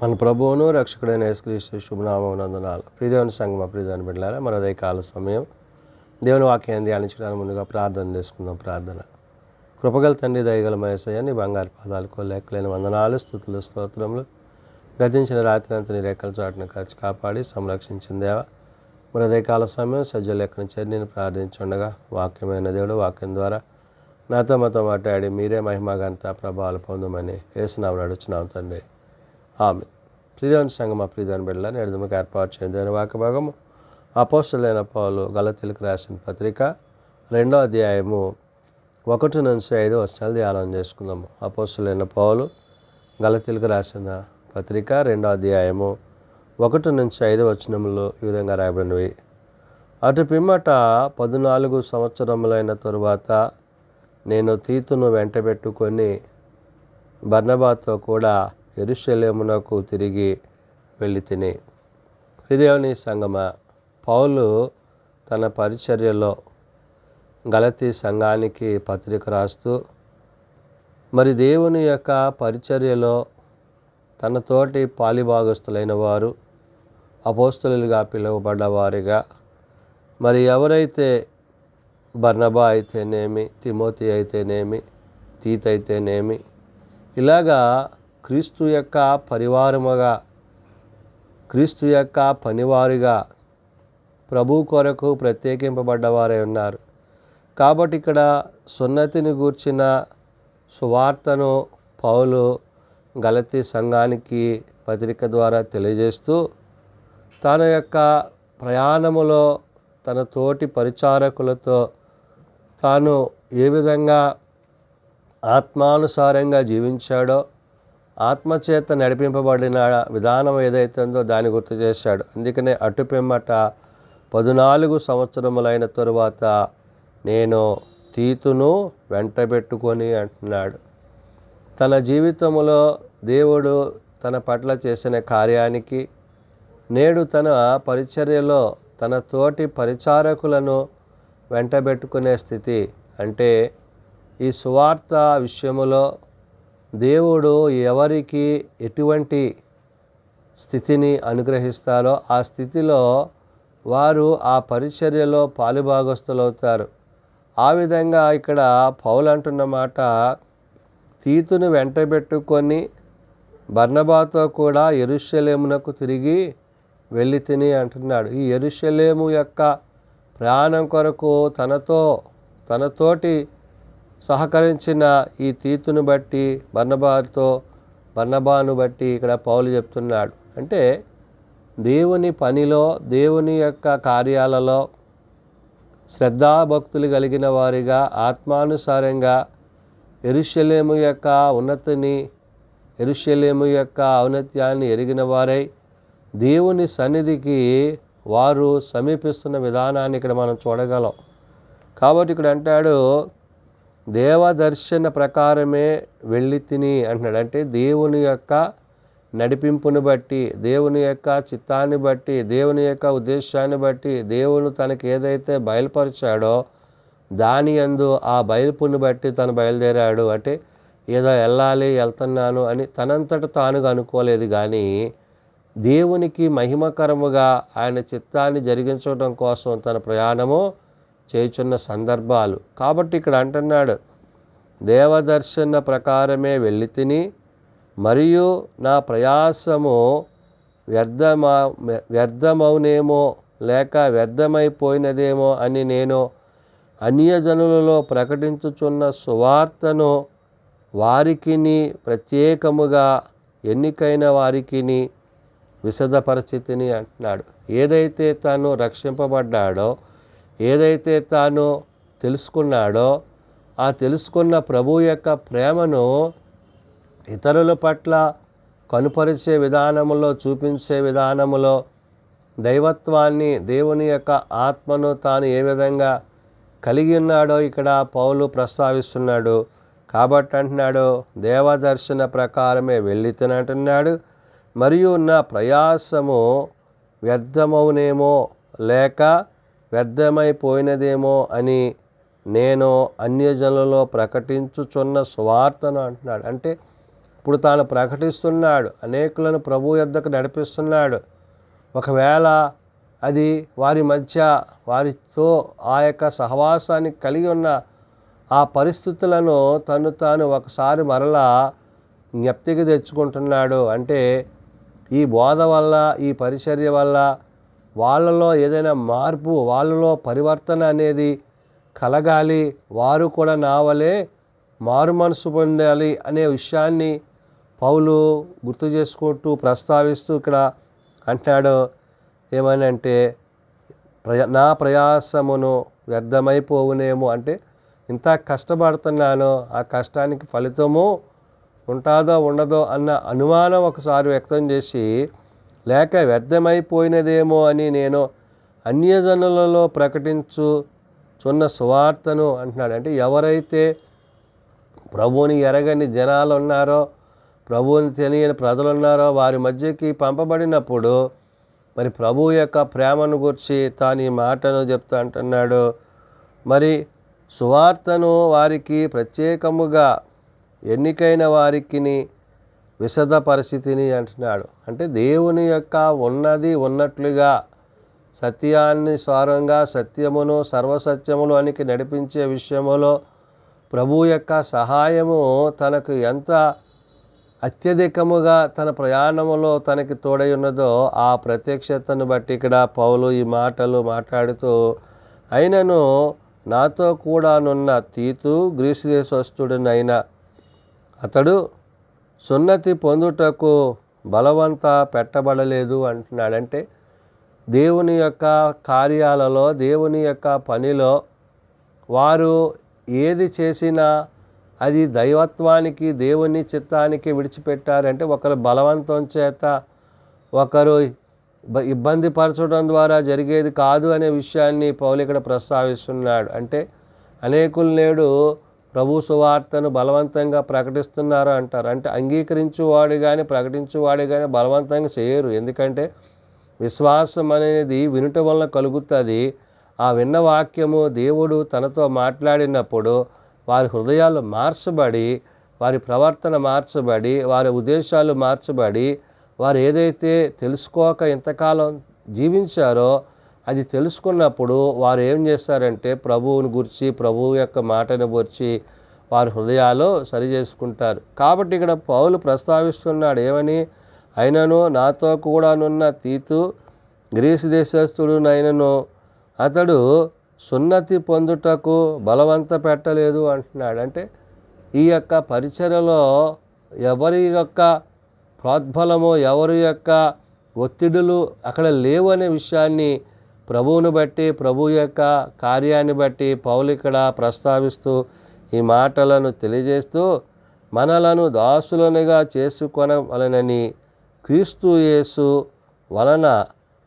మన ప్రభువును రక్షకుడైన యేసుక్రీస్తు శుభనామమునందనాలు. ప్రియదేవుని సంగమ ప్రియదేవుని బిడ్డలారా, మన ఉదయకాల సమయం దేవుని వాక్యాన్ని ధ్యానించడానికి ముందుగా ప్రార్థన చేసుకుందాం. ప్రార్థన. కృపగల తండ్రి, దయగల యేసయ్య, నీ బంగారు పాదాలకు లెక్కలేని వందనాలు, స్తుతులు, స్తోత్రములు. గతించిన రాత్రి అంతా నీ రెక్కల చాటును కాచి కాపాడి సంరక్షించిన దేవా, మన ఉదయకాల సమయం సజ్జలు ఎక్కడి నుంచి నేను ప్రార్థించుండగా వాక్యమైన దేవుడు వాక్యం ద్వారా నాతో మాట్లాడి మీరే మహిమ ఘనత ప్రభావాలు పొందమని యేసునామమున అడుగుచున్నాం తండ్రి. ఆమె. ప్రియదేవుని సంగమ ప్రియదేవుని బిడ్డలారా, నేడు మీకు ఏర్పాటు చేయడం దేవుని వాక్య భాగము అపోస్తలుడైన పౌలు గలతీయులకు రాసిన పత్రిక 2వ అధ్యాయము 1 నుంచి 5 వచనాలు ధ్యానం చేసుకుందాము. అపోస్తలుడైన పౌలు గలతీయులకు రాసిన పత్రిక 2వ అధ్యాయము 1 నుంచి 5 వచనములు ఈ విధంగా రాయబడినవి. అటు పిమ్మట 14 సంవత్సరములైన తరువాత నేను తీతును వెంటబెట్టుకొని బర్నబాతో కూడా యెరూషలేమునకు తిరిగి వెళ్ళితిని. ప్రియదేవుని సంగమ, పౌలు తన పరిచర్యలో గలతీ సంఘానికి పత్రిక రాస్తూ మరి దేవుని యొక్క పరిచర్యలో తనతోటి పాలిభాగస్తులైన వారు, అపోస్తలులుగా పిలువబడ్డవారిగా, మరి ఎవరైతే బర్నబా అయితేనేమి, తిమోతి అయితేనేమి, తీతు అయితేనేమి, ఇలాగా క్రీస్తు యొక్క పరివారముగా, క్రీస్తు యొక్క పనివారిగా ప్రభు కొరకు ప్రత్యేకింపబడ్డవారై ఉన్నారు. కాబట్టి ఇక్కడ సున్నతిని గూర్చిన సువార్తను పౌలు గలతీ సంఘానికి పత్రిక ద్వారా తెలియజేస్తూ తన యొక్క ప్రయాణములో తన తోటి పరిచారకులతో తాను ఏ విధంగా ఆత్మానుసారంగా జీవించాడో, ఆత్మచేత నడిపింపబడిన విధానం ఏదైతే ఉందో దాన్ని గుర్తు చేశాడు. అందుకనే అటు పిమ్మట 14 సంవత్సరములైన తరువాత నేను తీతును వెంటబెట్టుకొని అంటున్నాడు. తన జీవితంలో దేవుడు తన పట్ల చేసిన కార్యానికి, నేడు తన పరిచర్యలో తన తోటి పరిచారకులను వెంటబెట్టుకునే స్థితి, అంటే ఈ సువార్త విషయములో దేవుడు ఎవరికి ఎటువంటి స్థితిని అనుగ్రహిస్తారో ఆ స్థితిలో వారు ఆ పరిచర్యలో పాలుభాగస్తులవుతారు. ఆ విధంగా ఇక్కడ పౌలు అంటున్న మాట, తీతును వెంటబెట్టుకొని బర్నబాతో కూడా యెరూషలేమునకు తిరిగి వెళ్ళితిని అంటున్నాడు. ఈ యెరూషలేము యొక్క ప్రయాణం కొరకు తనతోటి సహకరించిన ఈ తీతును బట్టి, బర్నబాను బట్టి ఇక్కడ పౌలు చెప్తున్నాడు. అంటే దేవుని పనిలో, దేవుని యొక్క కార్యాలలో శ్రద్ధాభక్తులు కలిగిన వారిగా, ఆత్మానుసారంగా యెరూషలేము యొక్క ఉన్నతిని, యెరూషలేము యొక్క ఔన్నత్యాన్ని ఎరిగిన వారై దేవుని సన్నిధికి వారు సమీపిస్తున్న విధానాన్ని ఇక్కడ మనం చూడగలం. కాబట్టి ఇక్కడ అంటాడు, దేవదర్శన ప్రకారమే వెళ్ళితిని అంటున్నాడు. అంటే దేవుని యొక్క నడిపింపుని బట్టి, దేవుని యొక్క చిత్తాన్ని బట్టి, దేవుని యొక్క ఉద్దేశాన్ని బట్టి, దేవుడు తనకి ఏదైతే బయలుపరిచాడో దాని యందు ఆ బయలుపుని బట్టి తను బయలుదేరాడు. అంటే ఏదో వెళ్తున్నాను అని తనంతట తానుగా అనుకోలేదు, కానీ దేవునికి మహిమకరముగా ఆయన చిత్తాన్ని జరిగించడం కోసం తన ప్రయాణము చేయుచున్న సందర్భాలు. కాబట్టి ఇక్కడ అంటున్నాడు, దేవదర్శన ప్రకారమే వెళ్ళితిని, మరియు నా ప్రయాసము వ్యర్థమవునేమో లేక వ్యర్థమైపోయినదేమో అని నేను అన్యజనులలో ప్రకటించుచున్న సువార్తను వారికిని, ప్రత్యేకముగా ఎన్నికైన వారికిని విశదపరిచితిని అంటున్నాడు. ఏదైతే తాను రక్షింపబడ్డాడో, ఏదైతే తాను తెలుసుకున్నాడో, ఆ తెలుసుకున్న ప్రభు యొక్క ప్రేమను ఇతరుల పట్ల కనుపరిచే విధానములో, చూపించే విధానములో, దైవత్వాన్ని, దేవుని యొక్క ఆత్మను తాను ఏ విధంగా కలిగి ఉన్నాడో ఇక్కడ పౌలు ప్రస్తావిస్తున్నాడు. కాబట్టి అంటున్నాడు, దేవదర్శన ప్రకారమే వెళ్ళితిని అంటున్నాడు, మరియు నా ప్రయాసము వ్యర్థమవునేమో లేక వ్యర్థమైపోయినదేమో అని నేను అన్యజనులలో ప్రకటించుచున్న సువార్తను అంటున్నాడు. అంటే ఇప్పుడు తాను ప్రకటిస్తున్నాడు, అనేకులను ప్రభు యొద్దకు నడిపిస్తున్నాడు. ఒకవేళ అది వారి మధ్య వారితో ఆ యొక్క సహవాసాన్ని కలిగి ఉన్న ఆ పరిస్థితులను తాను ఒకసారి మరలా జ్ఞప్తికి తెచ్చుకుంటున్నాడు. అంటే ఈ బోధ వల్ల, ఈ పరిచర్య వల్ల వాళ్ళలో ఏదైనా మార్పు, వాళ్ళలో పరివర్తన అనేది కలగాలి, వారు కూడా నా వలే మారు మనసు పొందాలి అనే విషయాన్ని పౌలు గుర్తు చేసుకుంటూ ప్రస్తావిస్తూ ఇక్కడ అంటున్నాడు. ఏమని అంటే, నా ప్రయాసమును వ్యర్థమైపోవునేమో, అంటే ఇంత కష్టపడుతున్నానో ఆ కష్టానికి ఫలితము ఉంటుందో ఉండదో అన్న అనుమానం ఒకసారి వ్యక్తం చేసి, లేక వ్యర్థమైపోయినదేమో అని నేను అన్యజనులలో ప్రకటించుచున్న సువార్తను అంటున్నాడు. అంటే ఎవరైతే ప్రభువుని ఎరగని జనాలు ఉన్నారో, ప్రభువుని తెలియని ప్రజలు ఉన్నారో, వారి మధ్యకి పంపబడినప్పుడు మరి ప్రభువు యొక్క ప్రేమను గురించి తాను ఈ మాటను చెప్తూ అంటున్నాడు. మరి సువార్తను వారికి ప్రత్యేకముగా ఎన్నికైన వారికి విశద పరిస్థితిని అంటున్నాడు. అంటే దేవుని యొక్క ఉన్నది ఉన్నట్లుగా సత్యానుసారంగా సత్యమును సర్వసత్యములోనికి నడిపించే విషయములో ప్రభు యొక్క సహాయము తనకు ఎంత అత్యధికముగా తన ప్రయాణములో తనకి తోడై ఉన్నదో ఆ ప్రత్యక్షతను బట్టి ఇక్కడ పౌలు ఈ మాటలు మాట్లాడుతూ, అయినను నాతో కూడానున్న తీతు గ్రీసు దేశస్థుడునైన అతడు సున్నతి పొందుటకు బలవంత పెట్టబడలేదు అంటున్నాడు. అంటే దేవుని యొక్క కార్యాలలో, దేవుని యొక్క పనిలో వారు ఏది చేసినా అది దైవత్వానికి, దేవుని చిత్తానికి విడిచిపెట్టారంటే ఒకరు బలవంతం చేత, ఒకరు ఇబ్బంది పరచడం ద్వారా జరిగేది కాదు అనే విషయాన్ని పౌలు ఇక్కడ ప్రస్తావిస్తున్నాడు. అంటే అనేకులు నేడు ప్రభు సువార్తను బలవంతంగా ప్రకటిస్తున్నారు అంటారు. అంటే అంగీకరించువాడు కానీ ప్రకటించువాడు కానీ బలవంతంగా చేయరు. ఎందుకంటే విశ్వాసం అనేది వినుట వలన కలుగుతుంది. ఆ విన్న వాక్యము దేవుడు తనతో మాట్లాడినప్పుడు వారి హృదయాలు మార్చబడి, వారి ప్రవర్తన మార్చబడి, వారి ఉద్దేశాలు మార్చబడి, వారు ఏదైతే తెలుసుకోక ఇంతకాలం జీవించారో అది తెలుసుకున్నప్పుడు వారు ఏం చేస్తారంటే ప్రభువుని గురించి, ప్రభువు యొక్క మాటను గురించి వారి హృదయాలు సరి చేసుకుంటారు. కాబట్టి ఇక్కడ పౌలు ప్రస్తావిస్తున్నాడు ఏమని, అయినను నాతో కూడానున్న తీతు గ్రీసు దేశస్థుడునైనను అతడు సున్నతి పొందుటకు బలవంత పెట్టలేదు అంటున్నాడు. అంటే ఈ యొక్క పరిచర్యలో ఎవరి యొక్క ప్రోద్బలము, ఎవరి యొక్క ఒత్తిడులు అక్కడ లేవు అనే విషయాన్ని ప్రభువుని బట్టి, ప్రభు యొక్క కార్యాన్ని బట్టి పౌలు ఇక్కడ ప్రస్తావిస్తూ ఈ మాటలను తెలియజేస్తూ, మనలను దాసులనుగా చేసుకొనవలెనని క్రీస్తు యేసు వలన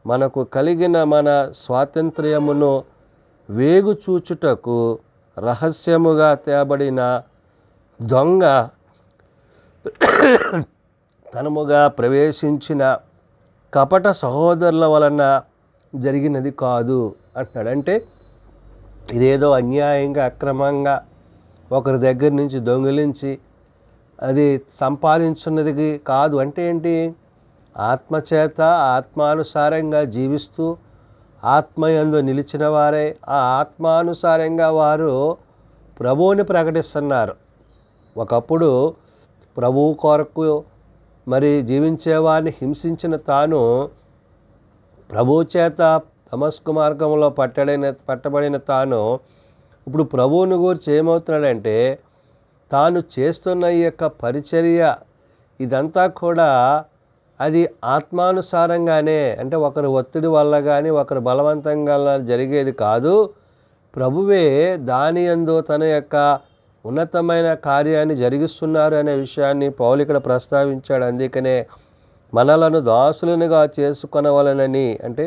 మనకు కలిగిన మన స్వాతంత్ర్యమును వేగు చూచుటకు రహస్యముగా తేబడిన దొంగ తనముగా ప్రవేశించిన కపట సహోదరుల వలన జరిగినది కాదు అంటున్నాడు. అంటే ఇదేదో అన్యాయంగా, అక్రమంగా ఒకరి దగ్గర నుంచి దొంగిలించి అది సంపాదించున్నది కాదు. అంటే ఏంటి? ఆత్మచేత ఆత్మానుసారంగా జీవిస్తూ ఆత్మయందు నిలిచిన వారే ఆ ఆత్మానుసారంగా వారు ప్రభువుని ప్రకటిస్తున్నారు. ఒకప్పుడు ప్రభువు కొరకు మరి జీవించేవారిని హింసించిన తాను ప్రభువు చేత దమస్కు మార్గంలో పట్టబడిన తాను ఇప్పుడు ప్రభువుని గురించి ఏమవుతున్నాడంటే, తాను చేస్తున్న ఈ యొక్క పరిచర్య ఇదంతా కూడా అది ఆత్మానుసారంగానే, అంటే ఒకరి ఒత్తిడి వల్ల కానీ ఒకరు బలవంతంగా జరిగేది కాదు. ప్రభువే దాని యందు తన యొక్క ఉన్నతమైన కార్యాన్ని జరిగిస్తున్నారు అనే విషయాన్ని పౌలు ఇక్కడ ప్రస్తావించాడు. అందుకనే మనలను దాసులనుగా చేసుకొనవలెనని, అంటే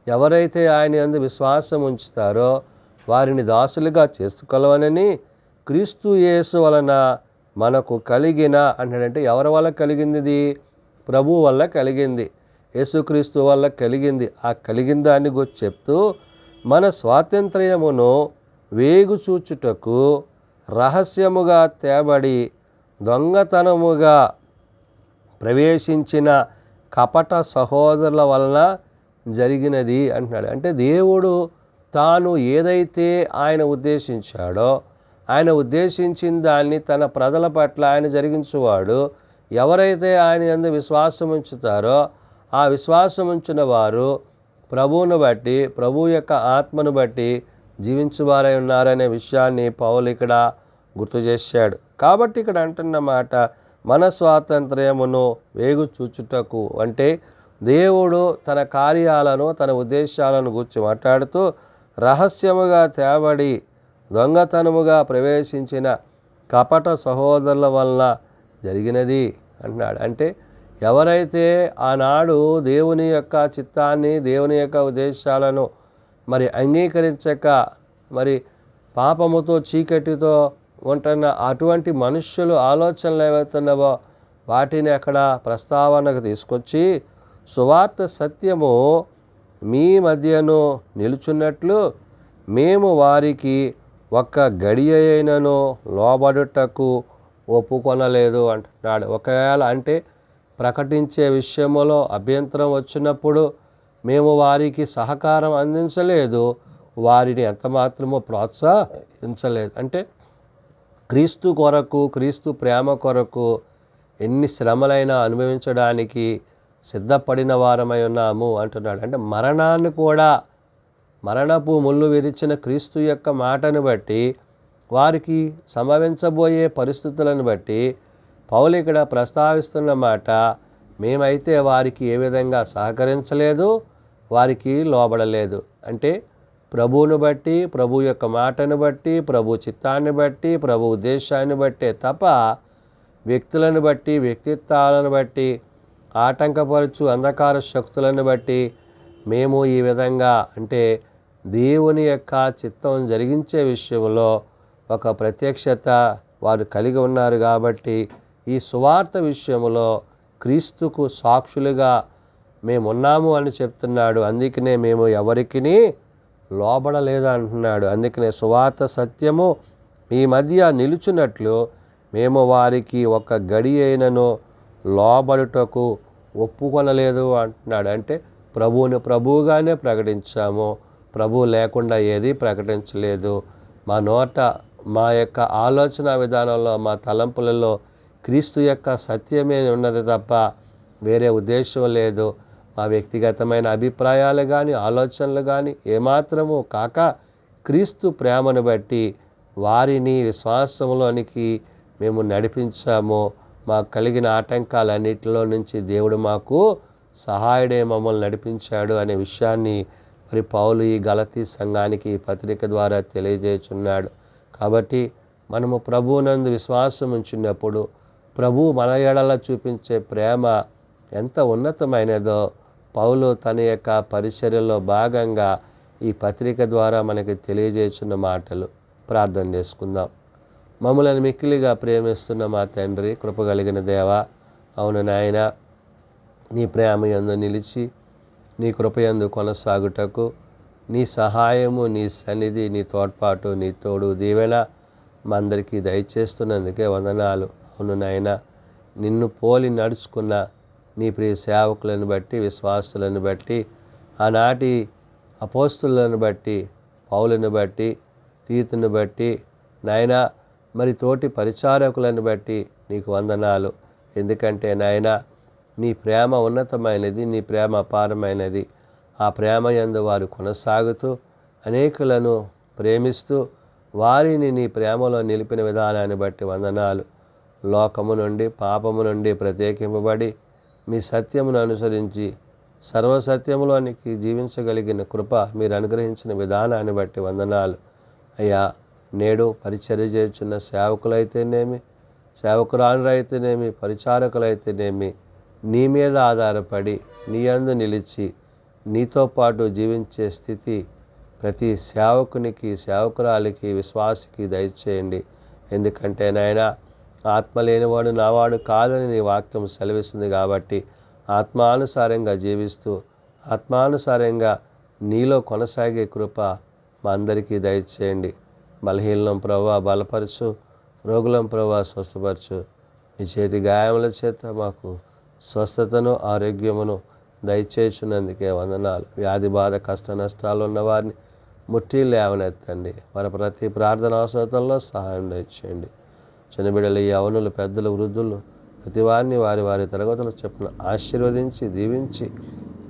ఎవరైతే ఆయన యందు విశ్వాసం ఉంచుతారో వారిని దాసులుగా చేసుకోవాలని క్రీస్తు యేసు వలన మనకు కలిగిన అంటాడంటే ఎవరి వల్ల కలిగింది? ప్రభు వల్ల కలిగింది, యేసుక్రీస్తు వల్ల కలిగింది. ఆ కలిగిన దాన్ని గురించి చెప్తూ మన స్వాతంత్ర్యమును వేగు చూచుటకు రహస్యముగా తేబడి దొంగతనముగా ప్రవేశించిన కపట సహోదరుల వలన జరిగినది అంటున్నాడు. అంటే దేవుడు తాను ఏదైతే ఆయన ఉద్దేశించాడో, ఆయన ఉద్దేశించిన దాన్ని తన ప్రజల పట్ల ఆయన జరిగించువాడు. ఎవరైతే ఆయన యందు విశ్వాసం ఉంచుతారో ఆ విశ్వాసం ఉంచిన వారు ప్రభువును బట్టి, ప్రభు యొక్క ఆత్మను బట్టి జీవించువారై ఉన్నారనే విషయాన్ని పౌలు ఇక్కడ గుర్తు చేశాడు. కాబట్టి ఇక్కడ అంటున్న మాట, మన స్వాతంత్ర్యమును వేగు చూచుటకు, అంటే దేవుడు తన కార్యాలను, తన ఉద్దేశాలను గురించి మాట్లాడుతూ రహస్యముగా తేబడి దొంగతనముగా ప్రవేశించిన కపట సహోదరుల వలన జరిగినది అంటున్నాడు. అంటే ఎవరైతే ఆనాడు దేవుని యొక్క చిత్తాన్ని, దేవుని యొక్క ఉద్దేశాలను మరి అంగీకరించక మరి పాపముతో చీకటితో ఉంటున్న అటువంటి మనుష్యులు ఆలోచనలు ఏవైతున్నావో వాటిని అక్కడ ప్రస్తావనకు తీసుకొచ్చి, సువార్త సత్యము మీ మధ్యను నిలుచున్నట్లు మేము వారికి ఒక్క గడియ అయినను లోబడుటకు ఒప్పుకొనలేదు అంటున్నాడు. ఒకవేళ అంటే ప్రకటించే విషయంలో అభ్యంతరం వచ్చినప్పుడు మేము వారికి సహకారం అందించలేదు, వారిని ఎంతమాత్రమో ప్రోత్సహించలేదు. అంటే క్రీస్తు కొరకు, క్రీస్తు ప్రేమ కొరకు ఎన్ని శ్రమలైనా అనుభవించడానికి సిద్ధపడిన వారమై ఉన్నాము అంటున్నాడు. అంటే మరణాన్ని కూడా, మరణపు ముళ్ళు విరిచిన క్రీస్తు యొక్క మాటను బట్టి, వారికి సంభవించబోయే పరిస్థితులను బట్టి పౌలు ఇక్కడ ప్రస్తావిస్తున్న మాట, మేమైతే వారికి ఏ విధంగా సహకరించలేదు, వారికి లోబడలేదు. అంటే ప్రభువును బట్టి, ప్రభు యొక్క మాటను బట్టి, ప్రభు చిత్తాన్ని బట్టి, ప్రభు ఉద్దేశాన్ని బట్టే తప్ప వ్యక్తులను బట్టి, వ్యక్తిత్వాలను బట్టి, ఆటంకపరచు అంధకార శక్తులను బట్టి మేము ఈ విధంగా, అంటే దేవుని యొక్క చిత్తం జరిగించే విషయంలో ఒక ప్రత్యక్షత వారు కలిగి ఉన్నారు. కాబట్టి ఈ సువార్త విషయంలో క్రీస్తుకు సాక్షులుగా మేమున్నాము అని చెప్తున్నాడు. అందుకనే మేము ఎవరికి లోబడలేదు అంటున్నాడు. అందుకనే సువార్త సత్యము మీ మధ్య నిలుచున్నట్లు మేము వారికి ఒక గడి అయినను లోబడుటకు ఒప్పుకొనలేదు అంటున్నాడు. అంటే ప్రభువుని ప్రభువుగానే ప్రకటించాము, ప్రభువు లేకుండా ఏది ప్రకటించలేదు. మా నోట, మా యొక్క ఆలోచన విధానంలో, మా తలంపులలో క్రీస్తు యొక్క సత్యమే ఉన్నది తప్ప వేరే ఉద్దేశం లేదు. మా వ్యక్తిగతమైన అభిప్రాయాలు కానీ, ఆలోచనలు కానీ ఏమాత్రము కాక క్రీస్తు ప్రేమను బట్టి వారిని విశ్వాసంలోనికి మేము నడిపించాము. మాకు కలిగిన ఆటంకాలన్నిటిలో నుంచి దేవుడు మాకు సహాయుడే మమ్మల్ని నడిపించాడు అనే విషయాన్ని మరి పౌలు ఈ గలతీ సంఘానికి పత్రిక ద్వారా తెలియజేస్తున్నాడు. కాబట్టి మనము ప్రభువునందు విశ్వాసం ఉంచినప్పుడు ప్రభు మన ఎడల చూపించే ప్రేమ ఎంత ఉన్నతమైనదో పౌలు తన యొక్క పరిచర్యలో భాగంగా ఈ పత్రిక ద్వారా మనకి తెలియజేస్తున్న మాటలు. ప్రార్థన చేసుకుందాం. మమ్మల్ని మిక్కిలిగా ప్రేమిస్తున్న మా తండ్రి, కృపగలిగిన దేవా, అవును నాయన, నీ ప్రేమ యందు నిలిచి నీ కృపయందు కొనసాగుటకు నీ సహాయము, నీ సన్నిధి, నీ తోడ్పాటు, నీ తోడు దీవెన మా అందరికీ దయచేస్తున్నందుకే వందనాలు. అవును నాయన, నిన్ను పోలి నడుచుకున్న నీ ప్రియ సేవకులను బట్టి, విశ్వాసులను బట్టి, ఆనాటి అపోస్తులను బట్టి, పౌలను బట్టి, తీతును బట్టి నాయన, మరి తోటి పరిచారకులను బట్టి నీకు వందనాలు. ఎందుకంటే నాయన, నీ ప్రేమ ఉన్నతమైనది, నీ ప్రేమ అపారమైనది. ఆ ప్రేమ యందు వారు కొనసాగుతూ అనేకులను ప్రేమిస్తూ వారిని నీ ప్రేమలో నిలిపిన విధానాన్ని బట్టి వందనాలు. లోకము నుండి, పాపము నుండి ప్రత్యేకింపబడి మీ సత్యమును అనుసరించి సర్వసత్యములోనికి జీవించగలిగిన కృప మీరు అనుగ్రహించిన విధానాన్ని బట్టి వందనాలు. అయ్యా, నేడు పరిచర్య చేస్తున్న సేవకులైతేనేమి, సేవకురాలురైతేనేమి, పరిచారకులైతేనేమి నీ మీద ఆధారపడి నీ యందు నిలిచి నీతో పాటు జీవించే స్థితి ప్రతి సేవకునికి, సేవకురాలికి, విశ్వాసికి దయచేయండి. ఎందుకంటే నాయన, ఆత్మ లేనివాడు నావాడు కాదని నీ వాక్యం సెలవిస్తుంది. కాబట్టి ఆత్మానుసారంగా జీవిస్తూ ఆత్మానుసారంగా నీలో కొనసాగే కృప మా అందరికీ దయచేయండి. బలహీనం ప్రభువా బలపరచు, రోగులం ప్రభువా స్వస్థపరచు. నీ చేతి గాయముల చేత మాకు స్వస్థతను ఆరోగ్యమును దయచేసినందుకే వందనాలు. వ్యాధి బాధ కష్ట నష్టాలు ఉన్న వారిని ముట్టి లేవనెత్తండి. వారి ప్రతి ప్రార్థన అవసరతల్లో సహాయం దయచేయండి. చిన్నబిడ్డలు, యవనులు, పెద్దలు, వృద్ధులు ప్రతి వారిని వారి వారి తరగతుల చొప్పున ఆశీర్వదించి దీవించి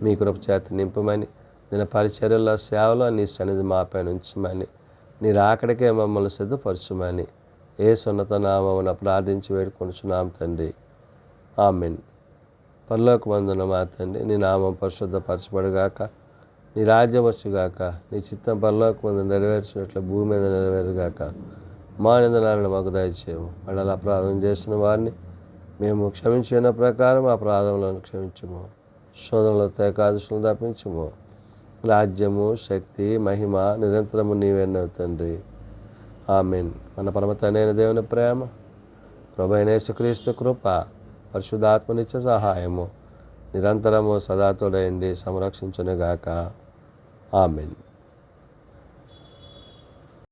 మీ కృప చేత నింపమని, దిన పరిచర్యల్లో సేవలో నీ సన్నిధి మాపై ఉంచమని, నీ రాకడికే మమ్మల్ని సిద్ధపరచుమని యేసు ఉన్నత నామమున ప్రార్థించి వేడుకొనుచున్నాం తండ్రి. ఆమేన్. పరలోకమందున్న మా తండ్రి, నీ నామం పరిశుద్ధపరచబడుగాక, నీ రాజ్యం వచ్చుగాక, నీ చిత్తం పరలోకమందు నెరవేర్చినట్లు భూమి మీద నెరవేరుగాక. మా నిందనాలను మాకు దయచేయము. మళ్ళీ అపరాధం చేసిన వారిని మేము క్షమించిన ప్రకారం ఆ అపరాధములను క్షమించము. శోధనలతో ఏకాదశులను తప్పించము. రాజ్యము, శక్తి, మహిమ నిరంతరము నీవేనవు తండ్రి. ఆమేన్. మన పరమ తండ్రి అయిన దేవుని ప్రేమ, ప్రభువైన యేసుక్రీస్తు కృప, పరిశుద్ధాత్మ నిత్య సహాయము నిరంతరము సదా తోడయండి సంరక్షించునుగాక. ఆమేన్.